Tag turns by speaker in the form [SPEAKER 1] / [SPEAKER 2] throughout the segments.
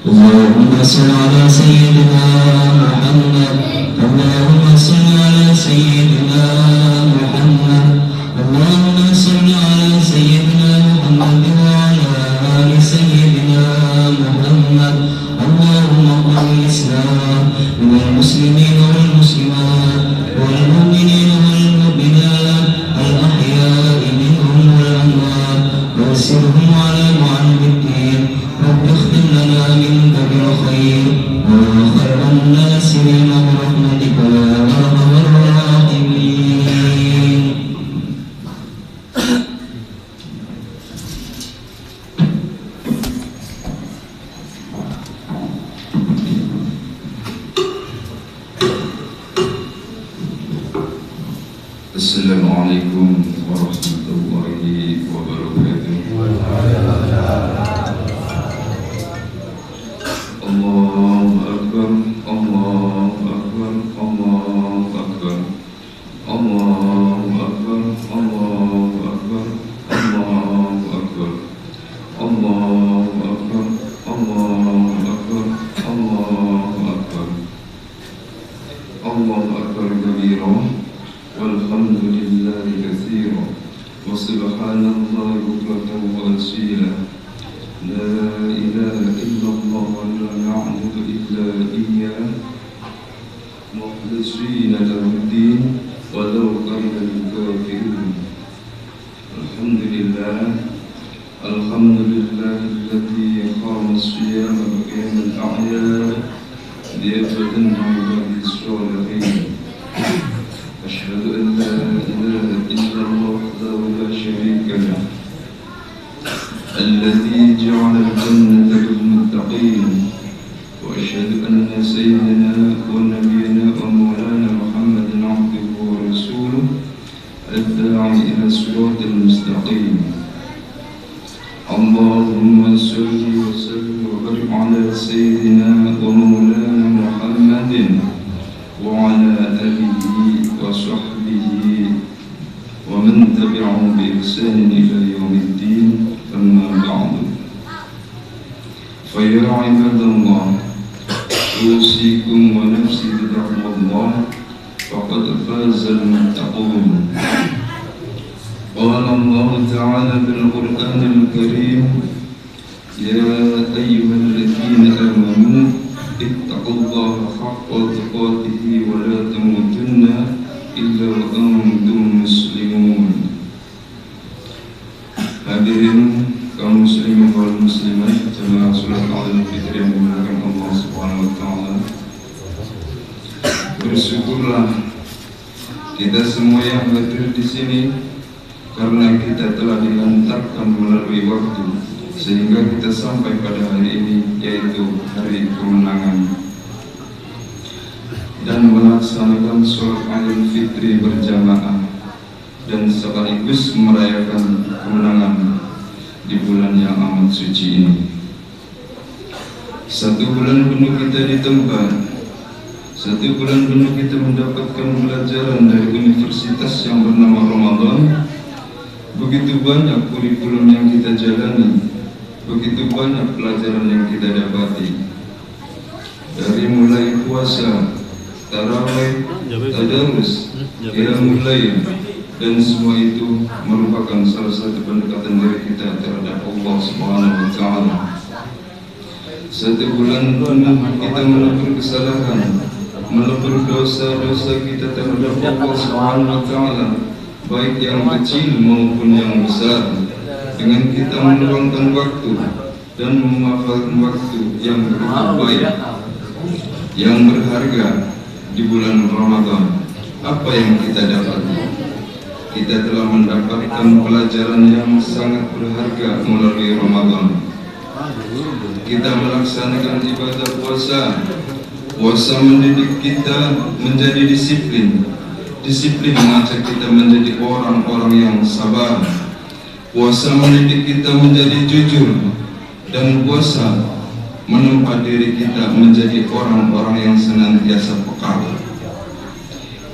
[SPEAKER 1] اللهم صل على سيدنا محمد. اللهم صل على سيدنا محمد. اللهم صل على سيدنا محمد وعلى آل سيدنا محمد. اللهم اغفر الإسلام والمسلمين والمسلمات والمؤمنين والمؤمنات الأحياء منهم والأموات وانصرهم على معلم الدين. رب اختم لنا منك بالخير وخير الناس بما برحمتك يا أرحم الراحمين.
[SPEAKER 2] Assalamualaikum warahmatullahi wabarakatuh. Allahu Akbar, Allahu Akbar, Allahu Akbar, Allahu Akbar, Allahu Akbar, Allahu Akbar, Allahu Akbar, Allahu Akbar, Allahu Akbar, Allahu Akbar kabira. Walhamdulillahi katsira wa subhanallahi bukratan wa asila. La ilaha illallah wa la na'budu illa iyyah mukhlishina lahu-d-din walau karihal kafirun. Alhamdulillah, alhamdulillahilladzi qama as-siyama wa qiyama al-a'yad liyabtadin bi'ibadihi as-salihin. أشهد أن لا إله إلا الله وحده لا شريك له الذي جعل الجنة للمتقين. وأشهد أن سيدنا ونبينا ومولانا محمدا عبده ورسوله الداعي إلى الصراط المستقيم. اللهم صل وسلم وبارك على سيدنا ومولانا محمد وعلى آله وصحبه ومن تبعهم بإحسان إلى يوم الدين. أما بعد، فيا عباد الله، أوصيكم ونفسي بتقوى الله فقد فاز المتقون. قال الله تعالى في القرآن الكريم: يا أيها الذين آمنوا اتقوا الله حق تقاته ولا تموتن إلا وأنتم مسلمون. Hadirin kaum muslimin wal muslimat, jemaah salat Idul Fitri yang dimuliakan Allah Subhanahu wa taala. Bersyukurlah kita semua yang hadir di sini karena kita telah dilantarkan melalui waktu sehingga kita sampai pada hari ini, yaitu hari kemenangan, dan melaksanakan sholat Idul Fitri berjamaah dan sekaligus merayakan kemenangan di bulan yang amat suci ini. 1 bulan penuh kita ditempa, 1 bulan penuh kita mendapatkan pelajaran dari universitas yang bernama Ramadan. Begitu banyak kurikulum yang kita jalani, begitu banyak pelajaran yang kita dapati, dari mulai puasa, tarawih, tadarus, qiyamul lail, dan semua itu merupakan salah satu pendekatan diri kita terhadap Allah Subhanahu wa taala. 1 bulan penuh kita melebur kesalahan, melebur dosa-dosa kita terhadap Allah Subhanahu wa taala, baik yang kecil maupun yang besar, dengan kita meluangkan waktu dan memanfaatkan waktu yang begitu baik, yang berharga di bulan Ramadan. Apa yang kita dapati? Kita telah mendapatkan pelajaran yang sangat berharga melalui Ramadan. Kita melaksanakan ibadah puasa. Puasa mendidik kita menjadi disiplin. Disiplin mengajak kita menjadi orang-orang yang sabar. Puasa mendidik kita menjadi jujur, dan puasa menempa diri kita menjadi orang-orang yang senantiasa peka.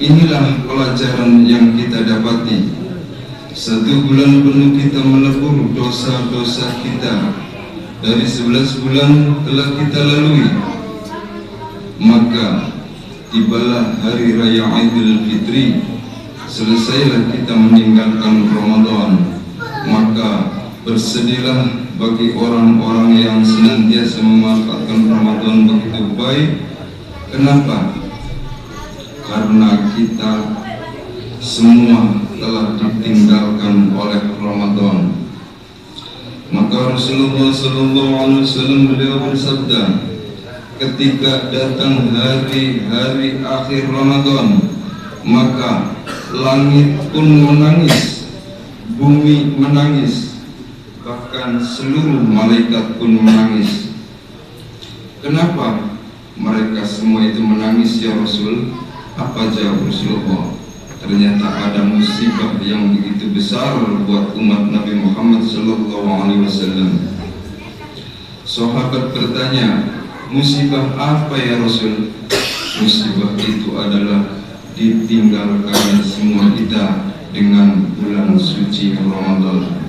[SPEAKER 2] Inilah pelajaran yang kita dapati. 1 bulan penuh kita melebur dosa-dosa kita, dari 11 bulan telah kita lalui, maka tibalah hari raya Idul Fitri. Selesailah kita meninggalkan Ramadan, maka bersedilah bagi orang-orang yang senantiasa memanfaatkan Ramadan begitu baik. Kenapa? Karena kita semua telah ditinggalkan oleh Ramadan. Maka Rasulullah SAW beliau bersabda, ketika datang hari-hari akhir Ramadan, maka langit pun menangis, bumi menangis, bahkan seluruh malaikat pun menangis. Kenapa mereka semua itu menangis ya Rasul? Apa jawab Rasulullah? Ternyata ada musibah yang begitu besar buat umat Nabi Muhammad SAW. Sahabat bertanya, musibah apa ya Rasul? Musibah itu adalah ditinggalkan semua kita dengan bulan suci Ramadan.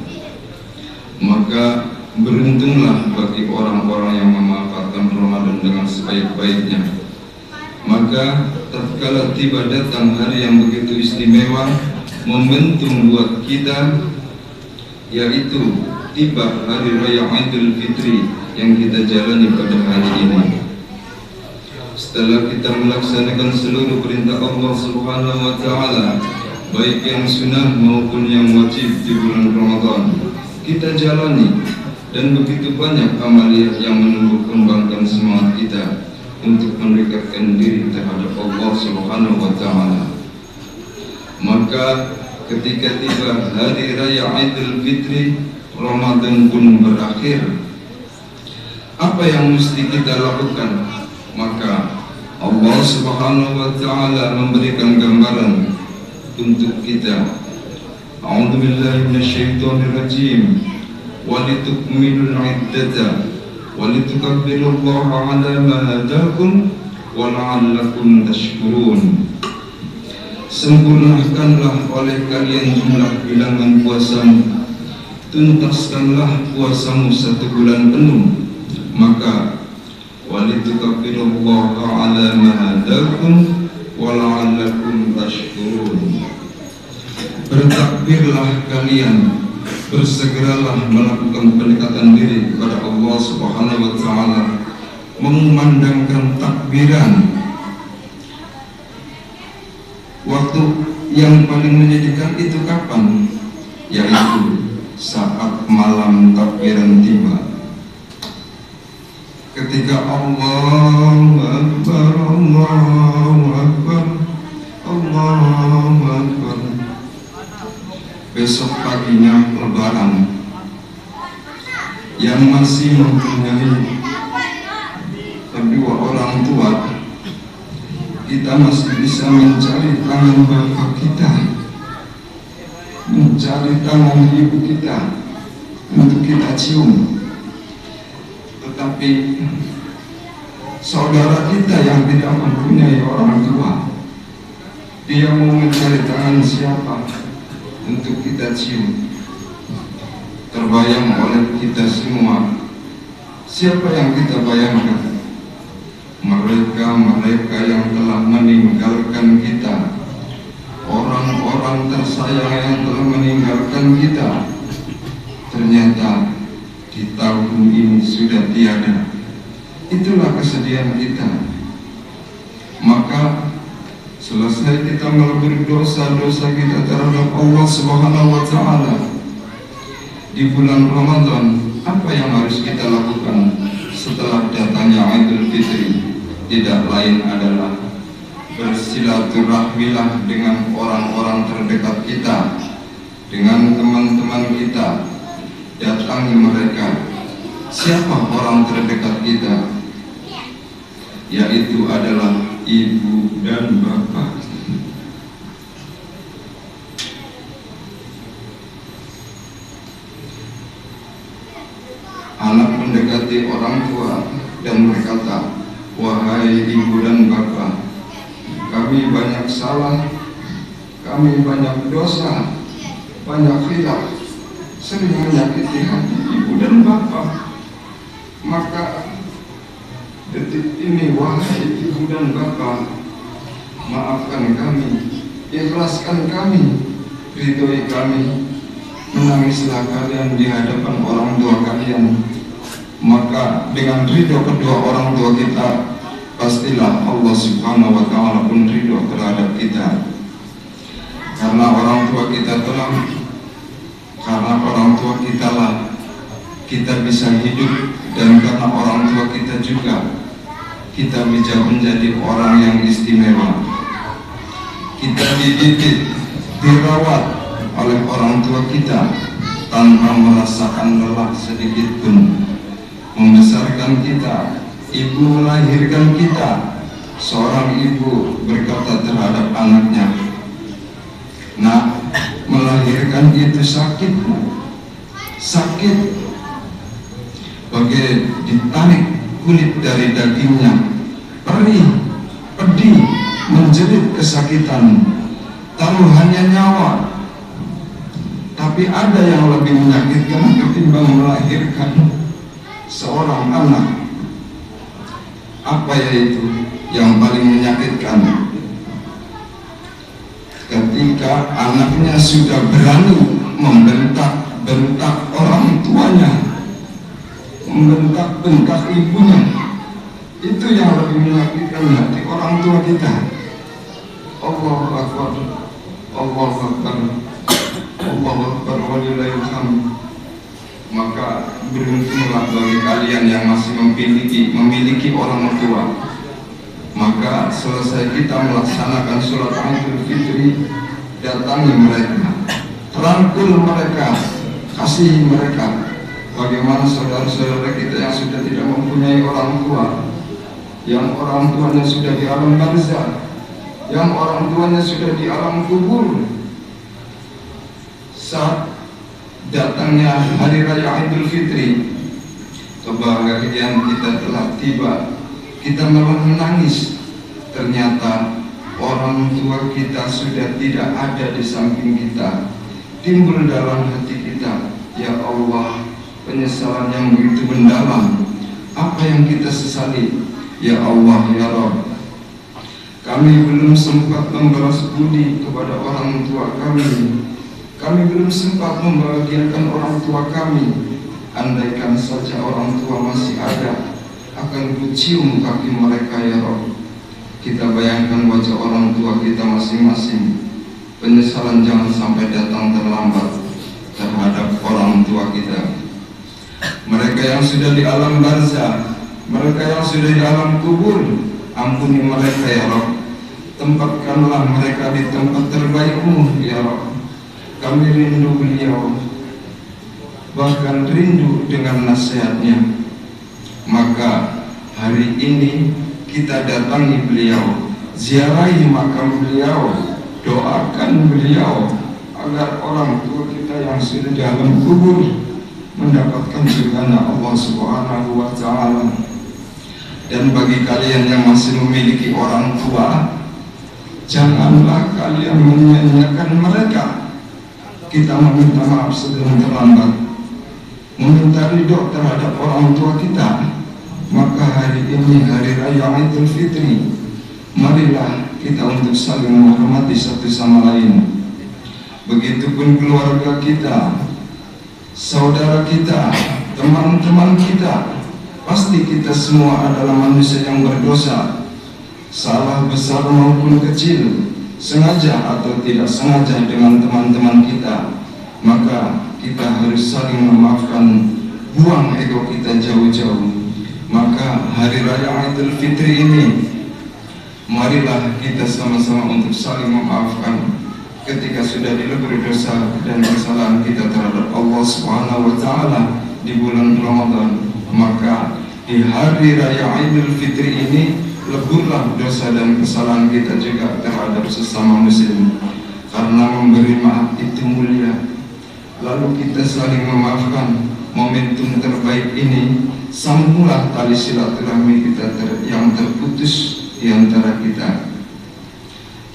[SPEAKER 2] Maka beruntunglah bagi orang-orang yang memanfaatkan Ramadan dengan sebaik-baiknya. Maka tatkala tiba datang hari yang begitu istimewa, momentum buat kita, yaitu tiba hari raya Idul Fitri yang kita jalani pada hari ini. Setelah kita melaksanakan seluruh perintah Allah Subhanahu wa Ta'ala, baik yang sunnah maupun yang wajib di bulan Ramadan, kita jalani, dan begitu banyak amaliyah yang menumbuh kembangkan semangat kita untuk mendekatkan diri terhadap Allah Subhanahu wa Ta'ala. Maka ketika tiba hari raya Idul Fitri, Ramadan pun berakhir. Apa yang mesti kita lakukan? Maka Allah Subhanahu wa Ta'ala memberikan gambaran untuk kita. A'udzu billahi minasyaitonir rajim. Walitukmilul 'iddata walitukabbirullaha 'ala ma hadakum wa la'allakum tashkurun. Sempurnakanlah oleh kalian jumlah bilangan puasamu, tuntaskanlah puasamu 1 bulan penuh, maka walitukabbirullaha 'ala ma hadakum wa la'allakum tashkurun. Bertakbirlah kalian, bersegeralah melakukan pendekatan diri kepada Allah Subhanahu wa Ta'ala, mengumandangkan takbiran. Waktu yang paling menyedihkan itu kapan? Yaitu saat malam takbiran tiba. Ketika Allahu Akbar, Allahu Akbar, Allahu Akbar, besok paginya lebaran. Yang masih mempunyai kedua orang tua, kita masih bisa mencari tangan bapak kita, mencari tangan ibu kita untuk kita cium. Tetapi saudara kita yang tidak mempunyai orang tua, dia mau mencari tangan siapa untuk kita cium? Terbayang oleh kita semua. Siapa yang kita bayangkan? Mereka yang telah meninggalkan kita, orang-orang tersayang yang telah meninggalkan kita, ternyata di tahun ini sudah tiada. Itulah kesedihan kita. Maka selesai kita melebur dosa-dosa kita terhadap Allah Subhanahu wa Ta'ala di bulan Ramadan, apa yang harus kita lakukan setelah datangnya Idul Fitri? Tidak lain adalah bersilaturahmilah dengan orang-orang terdekat kita, dengan teman-teman kita. Datangi mereka. Siapa orang terdekat kita? Yaitu adalah ibu dan bapak. Anak mendekati orang tua dan berkata, wahai ibu dan bapak, kami banyak salah, kami banyak dosa, banyak khilaf, sering menyakiti hati ibu dan bapak. Maka detik ini wahai ibu dan bapak, maafkan kami, ikhlaskan kami, ridhoi kami. Menangislah kalian di hadapan orang tua kalian, maka dengan ridho kedua orang tua kita, pastilah Allah Subhanahu wa Ta'ala pun ridho terhadap kita. Karena orang tua kita lah kita bisa hidup, dan karena orang tua kita juga kita bisa menjadi orang yang istimewa. Kita dididik, dirawat oleh orang tua kita tanpa merasakan lelah sedikit pun. Membesarkan kita, ibu melahirkan kita. Seorang ibu berkata terhadap anaknya, "Nak, melahirkan itu sakit, sakit, bagai ditarik kulit dari dagingnya, perih, pedih, menjerit kesakitan, taruhannya nyawa. Tapi ada yang lebih menyakitkan ketimbang melahirkan seorang anak." Apa yaitu yang paling menyakitkan? Ketika anaknya sudah berani membentak-bentak orang tuanya, membentak-bentak ibunya. Itu yang lebih menyakitkan hati orang tua kita. Allahu Akbar, Allahu Akbar, Allahu Akbar, walillahil hamd. Maka beruntunglah bagi kalian yang masih memiliki orang tua. Maka selesai kita melaksanakan sholat Idul Fitri, datangi mereka, rangkul mereka, kasihi mereka. Bagaimana saudara-saudara kita yang sudah tidak mempunyai orang tua, yang orang tuanya sudah di alam barzah, yang orang tuanya sudah di alam kubur. Saat datangnya hari raya Idul Fitri, kebahagiaan kita telah tiba, kita malah menangis. Ternyata orang tua kita sudah tidak ada di samping kita. Timbul dalam hati kita, ya Allah, penyesalan yang begitu mendalam. Apa yang kita sesali? Ya Allah, ya Rabb, kami belum sempat membalas budi kepada orang tua kami. Kami belum sempat membahagiakan orang tua kami. Andaikan saja orang tua masih ada, akan ku cium kaki mereka, ya Rabb. Kita bayangkan wajah orang tua kita masing-masing. Penyesalan jangan sampai datang terlambat terhadap orang tua kita. Mereka yang sudah di alam barzah, mereka yang sudah di alam kubur, ampuni mereka, ya Rabb. Tempatkanlah mereka di tempat terbaik-Mu, ya Rabb. Kami rindu beliau, bahkan rindu dengan nasihatnya. Maka hari ini kita datangi beliau, ziarahi makam beliau, doakan beliau agar orang tua kita yang sudah di alam kubur mendapatkan surganya Allah Subhanahu wa Ta'ala. Dan bagi kalian yang masih memiliki orang tua, janganlah kalian menyia-nyiakan mereka. Kita meminta maaf sebelum terlambat, meminta ridho terhadap orang tua kita. Maka hari ini hari raya Idul Fitri, marilah kita untuk saling menghormati satu sama lain. Begitupun keluarga kita, saudara kita, teman-teman kita. Pasti kita semua adalah manusia yang berdosa, salah besar maupun kecil, sengaja atau tidak sengaja dengan teman-teman kita. Maka kita harus saling memaafkan, buang ego kita jauh-jauh. Maka hari raya Idul Fitri ini, marilah kita sama-sama untuk saling memaafkan ketika sudah dilebur dosa dan kesalahan kita terhadap Allah Subhanahu wa Ta'ala di bulan Ramadan. Maka di hari raya Idul Fitri ini, leburlah dosa dan kesalahan kita juga terhadap sesama muslim. Karena memberi maaf itu mulia. Lalu kita saling memaafkan. Momentum terbaik ini, sambunglah tali silaturahmi kita yang terputus di antara kita.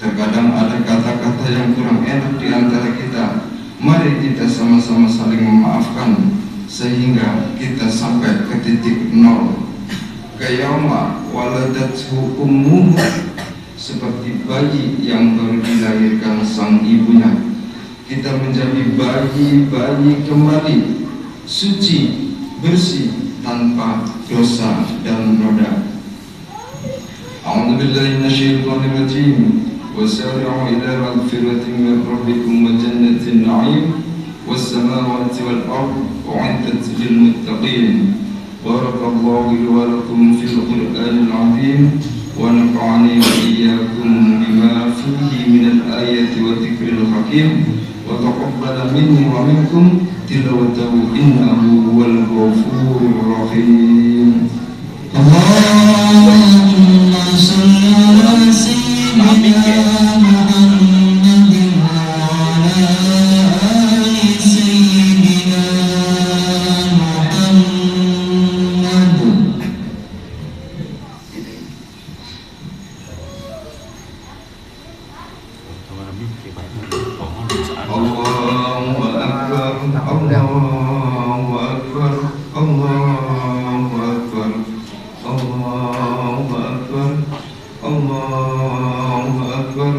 [SPEAKER 2] Terkadang ada kata-kata yang kurang enak di antara kita. Mari kita sama-sama saling memaafkan, sehingga kita sampai ke titik nol. Kayama waladathu ummuhu, seperti bayi yang baru dilahirkan sang ibunya. Kita menjadi bayi kembali, suci, bersih, tanpa dosa dan noda. A'udzu billahi minasyaitonir rajim. Wasari'u ila magfiratin min rabbikum wa jannatin na'im was samawati wal ardh u'iddat lil muttaqin. Barakallahu li wa lakum fil Qur'anil 'azim wa nafa'ani wa iyyakum bima fihi minal ayati wa dzikril hakim wa taqabbala minni wa minkum tilawatahu innahu huwal ghafurur rahim.
[SPEAKER 1] Allahumma shalli ala sayyidina Muhammadin wa ala ali sayyidina Muhammad.
[SPEAKER 2] Allahu akbar, Allahu akbar, Allahu akbar, Allahu akbar, Allahu akbar,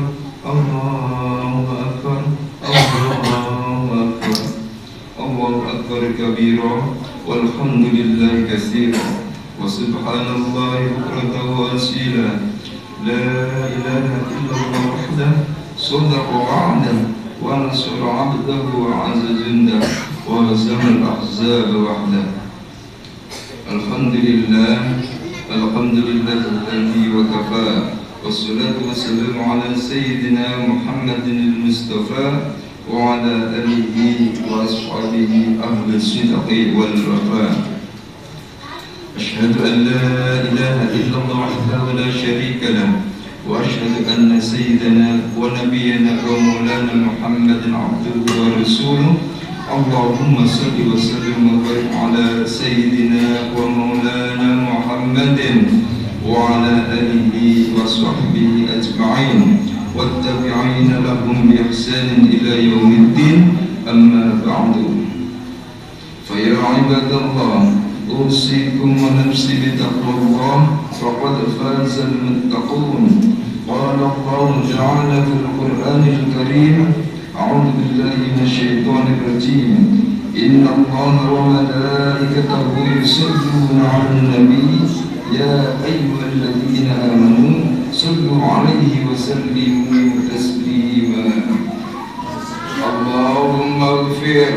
[SPEAKER 2] Allahu akbar, Allahu akbar, Allahu akbar kabira, walhamdulillahi katsira, wa subhanallahi bukratan wa asila. La ilaha illallah wahdahu صدق وعده ونصر عبده وعز جنده وهزم الأحزاب وحده. الحمد لله الذي وكفى والصلاة والسلام على سيدنا محمد المصطفى وعلى آله وأصحابه أهل الصدق والوفاء. أشهد أن لا إله إلا الله وحده لا شريك له وأشهد أن سيدنا ونبينا ومولانا محمد عبده ورسوله. اللهم صل وسلم وبارك على سيدنا ومولانا محمد وعلى آله وصحبه أجمعين والتابعين لهم بإحسان إلى يوم الدين. أما بعد، فيا عباد الله، أوصيكم ونفسي بتقوى الله فقد فاز المتقون. قال الله تعالى في القرآن الكريم: أعوذ بالله من الشيطان الرجيم. إن الله وملائكته يصلون على النبي يا أيها الذين آمنوا صلوا عليه وسلموا تسليما. اللهم اغفر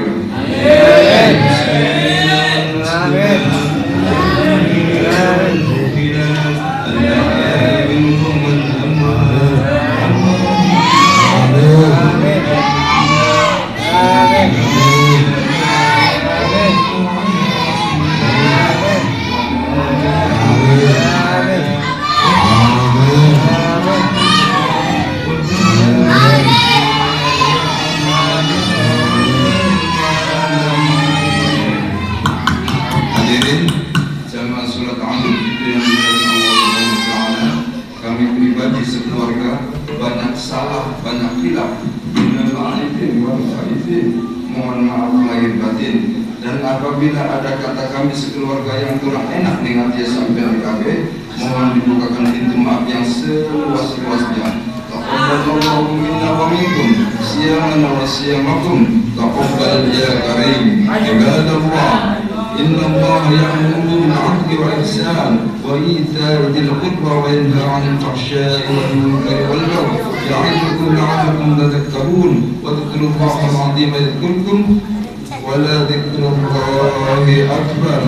[SPEAKER 2] apabila ada kata kami sekeluarga yang kurang enak dengan dia sampai KB, mohon dibukakan pintu maaf yang seluas-luasnya. Taqabbalallahu minna wa minkum siyamana wa siyamakum taqabbal ya karim. Ibadallah, inna Allah ya'muru bil 'adli wal ihsan wa ita'i dzil qurba wa yanha 'anil fahsya'i wal munkari wal baghi ya'idukum la'allakum tadhakkarun wa dhkurullaha al-'azima yadhkurkum ولا ذكر الله أكبر.